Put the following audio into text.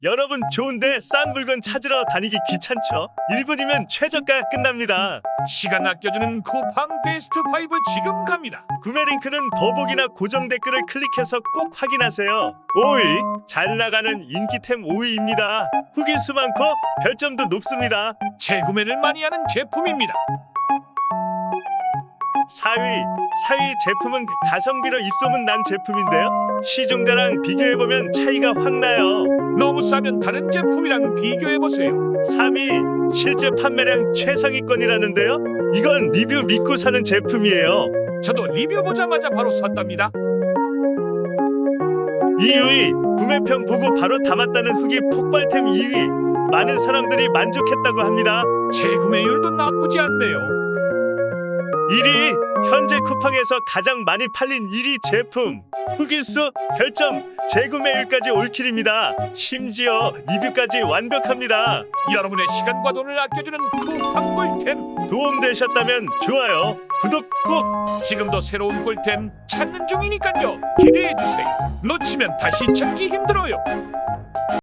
여러분 좋은데 싼 물건 찾으러 다니기 귀찮죠? 1분이면 최저가 끝납니다. 시간 아껴주는 쿠팡 베스트 5 지금 갑니다. 구매 링크는 더보기나 고정 댓글을 클릭해서 꼭 확인하세요. 5위, 잘 나가는 인기템 5위입니다. 후기 수 많고 별점도 높습니다. 재구매를 많이 하는 제품입니다. 4위 제품은 가성비로 입소문 난 제품인데요. 시중가랑 비교해보면 차이가 확 나요. 너무 싸면 다른 제품이랑 비교해보세요. 3위, 실제 판매량 최상위권이라는데요. 이건 리뷰 믿고 사는 제품이에요. 저도 리뷰 보자마자 바로 샀답니다. 2위, 구매평 보고 바로 담았다는 후기 폭발템 2위. 많은 사람들이 만족했다고 합니다. 재구매율도 나쁘지 않네요. 1위, 현재 쿠팡에서 가장 많이 팔린 1위 제품. 후기수, 별점, 재구매율까지 올킬입니다. 심지어 리뷰까지 완벽합니다. 여러분의 시간과 돈을 아껴주는 쿠팡 꿀템. 도움되셨다면 좋아요, 구독 꾹! 지금도 새로운 꿀템 찾는 중이니까요. 기대해주세요. 놓치면 다시 찾기 힘들어요.